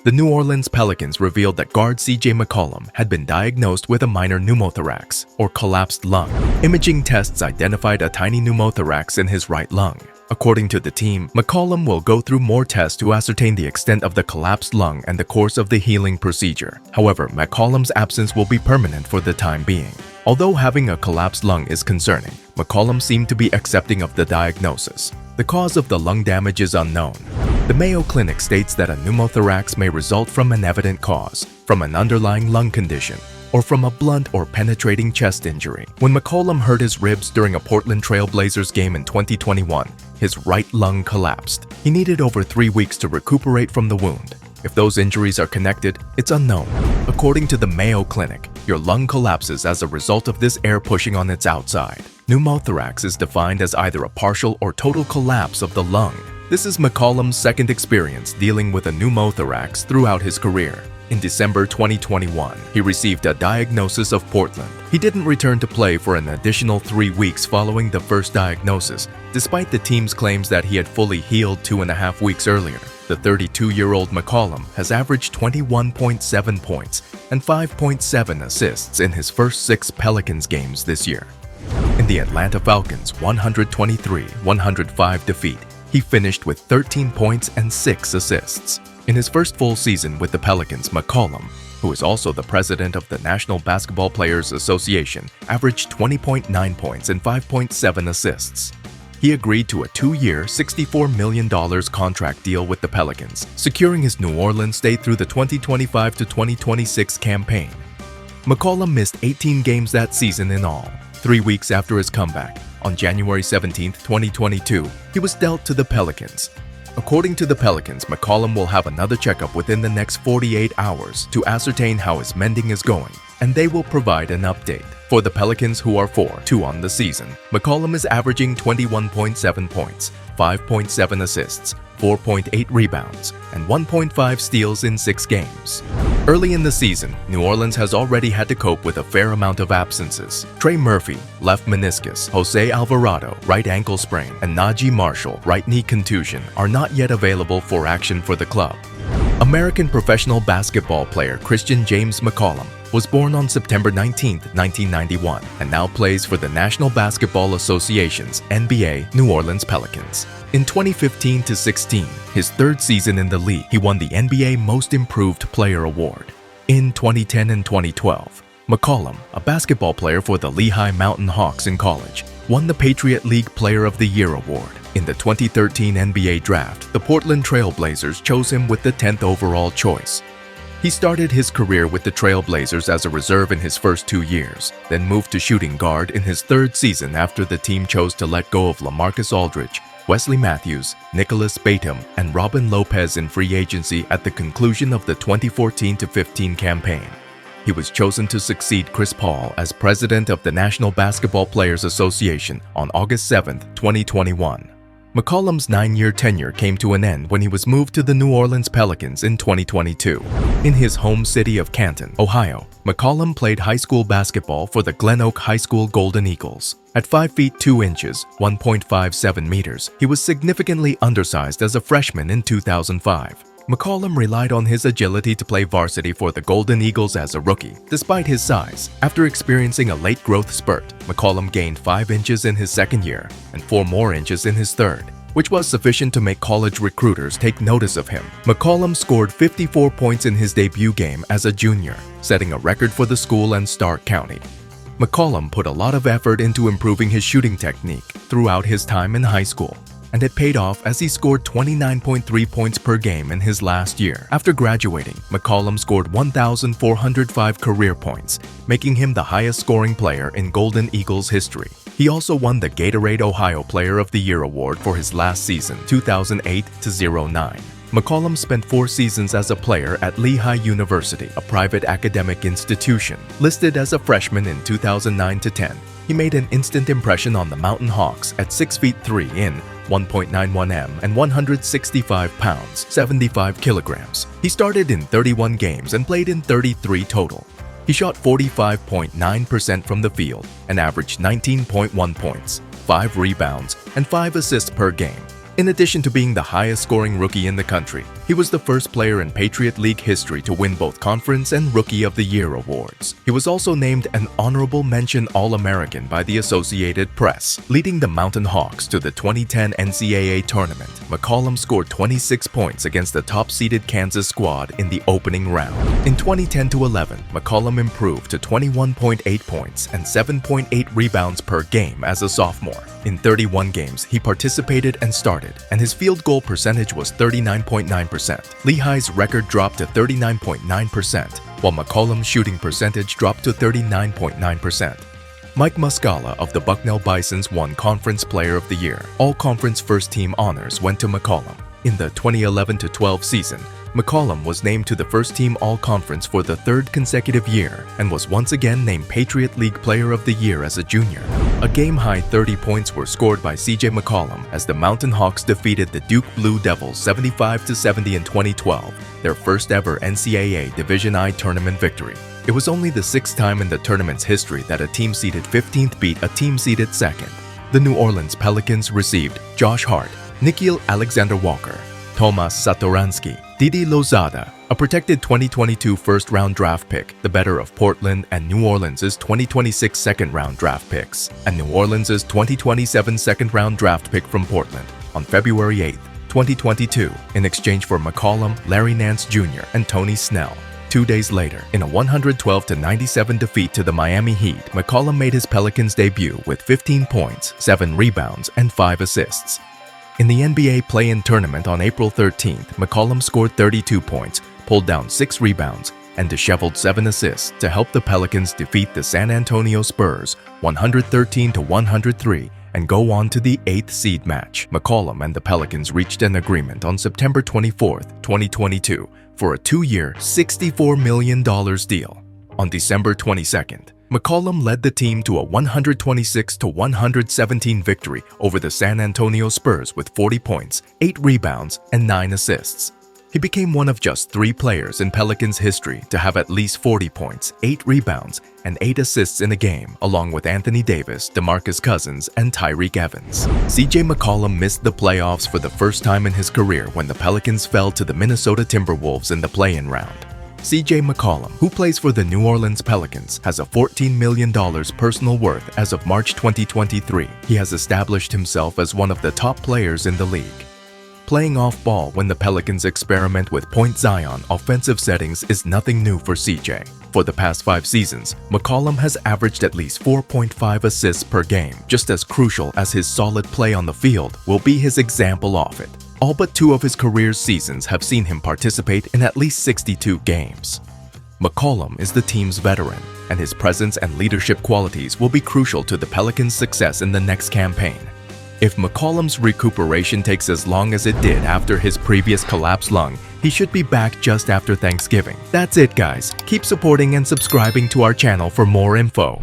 The New Orleans Pelicans revealed that guard CJ McCollum had been diagnosed with a minor pneumothorax, or collapsed lung. Imaging tests identified a tiny pneumothorax in his right lung. According to the team, McCollum will go through more tests to ascertain the extent of the collapsed lung and the course of the healing procedure. However, McCollum's absence will be permanent for the time being. Although having a collapsed lung is concerning, McCollum seemed to be accepting of the diagnosis. The cause of the lung damage is unknown. The Mayo Clinic states that a pneumothorax may result from an evident cause, from an underlying lung condition, or from a blunt or penetrating chest injury. When McCollum hurt his ribs during a Portland Trail Blazers game in 2021, his right lung collapsed. He needed over 3 weeks to recuperate from the wound. If those injuries are connected, it's unknown. According to the Mayo Clinic, your lung collapses as a result of this air pushing on its outside. Pneumothorax is defined as either a partial or total collapse of the lung. This is McCollum's second experience dealing with a pneumothorax throughout his career. In December 2021, he received a diagnosis of Portland. He didn't return to play for an additional 3 weeks following the first diagnosis, despite the team's claims that he had fully healed 2.5 weeks earlier. The 32-year-old McCollum has averaged 21.7 points and 5.7 assists in his first 6 Pelicans games this year. In the Atlanta Falcons' 123-105 defeat, he finished with 13 points and 6 assists. In his first full season with the Pelicans, McCollum, who is also the president of the National Basketball Players Association, averaged 20.9 points and 5.7 assists. He agreed to a 2-year, $64 million contract deal with the Pelicans, securing his New Orleans stay through the 2025-2026 campaign. McCollum missed 18 games that season in all. 3 weeks after his comeback, on January 17, 2022, he was dealt to the Pelicans. According to the Pelicans, McCollum will have another checkup within the next 48 hours to ascertain how his mending is going, and they will provide an update. For the Pelicans, who are 4-2 on the season, McCollum is averaging 21.7 points, 5.7 assists, 4.8 rebounds, and 1.5 steals in 6 games. Early in the season, New Orleans has already had to cope with a fair amount of absences. Trey Murphy, left meniscus, Jose Alvarado, right ankle sprain, and Najee Marshall, right knee contusion, are not yet available for action for the club. American professional basketball player Christian James McCollum was born on September 19, 1991, and now plays for the National Basketball Association's NBA New Orleans Pelicans. In 2015-16, his third season in the league, he won the NBA Most Improved Player Award. In 2010 and 2012, McCollum, a basketball player for the Lehigh Mountain Hawks in college, won the Patriot League Player of the Year award. In the 2013 NBA Draft, the Portland Trail Blazers chose him with the 10th overall choice. He started his career with the Trail Blazers as a reserve in his first 2 years, then moved to shooting guard in his third season after the team chose to let go of LaMarcus Aldridge, Wesley Matthews, Nicholas Batum, and Robin Lopez in free agency at the conclusion of the 2014-15 campaign. He was chosen to succeed Chris Paul as president of the National Basketball Players Association on August 7, 2021. McCollum's 9-year tenure came to an end when he was moved to the New Orleans Pelicans in 2022. In his home city of Canton, Ohio, McCollum played high school basketball for the Glen Oak High School Golden Eagles. At 5 feet 2 inches, 1.57 meters, he was significantly undersized as a freshman in 2005. McCollum relied on his agility to play varsity for the Golden Eagles as a rookie, despite his size. After experiencing a late growth spurt, McCollum gained 5 inches in his second year and 4 more inches in his third, which was sufficient to make college recruiters take notice of him. McCollum scored 54 points in his debut game as a junior, setting a record for the school and Stark County. McCollum put a lot of effort into improving his shooting technique throughout his time in high school, and it paid off as he scored 29.3 points per game in his last year. After graduating, McCollum scored 1,405 career points, making him the highest scoring player in Golden Eagles history. He also won the Gatorade Ohio Player of the Year award for his last season, 2008-09. McCollum spent 4 seasons as a player at Lehigh University, a private academic institution. Listed as a freshman in 2009-10, he made an instant impression on the Mountain Hawks at 6 feet 3 in 1.91 m and 165 pounds, 75 kilograms. He started in 31 games and played in 33 total. He shot 45.9% from the field and averaged 19.1 points, 5 rebounds, and 5 assists per game. In addition to being the highest scoring rookie in the country, He was the first player in Patriot League history to win both Conference and Rookie of the Year awards. He was also named an Honorable Mention All-American by the Associated Press. Leading the Mountain Hawks to the 2010 NCAA tournament, McCollum scored 26 points against the top-seeded Kansas squad in the opening round. In 2010-11, McCollum improved to 21.8 points and 7.8 rebounds per game as a sophomore. In 31 games, he participated and started, and his field goal percentage was 39.9%. Lehigh's record dropped to 39.9%, while McCollum's shooting percentage dropped to 39.9%. Mike Muscala of the Bucknell Bisons won Conference Player of the Year. All conference first-team honors went to McCollum. In the 2011-12 season, McCollum was named to the first-team All-Conference for the third consecutive year and was once again named Patriot League Player of the Year as a junior. A game-high 30 points were scored by CJ McCollum as the Mountain Hawks defeated the Duke Blue Devils 75-70 in 2012, their first-ever NCAA Division I tournament victory. It was only the sixth time in the tournament's history that a team seeded 15th beat a team seeded 2nd. The New Orleans Pelicans received Josh Hart, Nickeil Alexander-Walker, Tomas Satoransky, Didi Lozada, a protected 2022 first-round draft pick, the better of Portland and New Orleans' 2026 second-round draft picks, and New Orleans' 2027 second-round draft pick from Portland on February 8, 2022, in exchange for McCollum, Larry Nance Jr., and Tony Snell. 2 days later, in a 112-97 defeat to the Miami Heat, McCollum made his Pelicans debut with 15 points, 7 rebounds, and 5 assists. In the NBA play-in tournament on April 13th, McCollum scored 32 points, pulled down 6 rebounds, and disheveled 7 assists to help the Pelicans defeat the San Antonio Spurs 113-103 and go on to the 8th seed match. McCollum and the Pelicans reached an agreement on September 24, 2022 for a 2-year, $64 million deal. On December 22nd, McCollum led the team to a 126-117 victory over the San Antonio Spurs with 40 points, 8 rebounds, and 9 assists. He became one of just 3 players in Pelicans history to have at least 40 points, 8 rebounds, and 8 assists in a game, along with Anthony Davis, DeMarcus Cousins, and Tyreke Evans. CJ McCollum missed the playoffs for the first time in his career when the Pelicans fell to the Minnesota Timberwolves in the play-in round. CJ McCollum, who plays for the New Orleans Pelicans, has a $14 million personal worth as of March 2023. He has established himself as one of the top players in the league. Playing off-ball when the Pelicans experiment with Point Zion offensive settings is nothing new for CJ. For the past 5 seasons, McCollum has averaged at least 4.5 assists per game. Just as crucial as his solid play on the field will be his example off it. All but 2 of his career seasons have seen him participate in at least 62 games. McCollum is the team's veteran, and his presence and leadership qualities will be crucial to the Pelicans' success in the next campaign. If McCollum's recuperation takes as long as it did after his previous collapsed lung, he should be back just after Thanksgiving. That's it, guys. Keep supporting and subscribing to our channel for more info.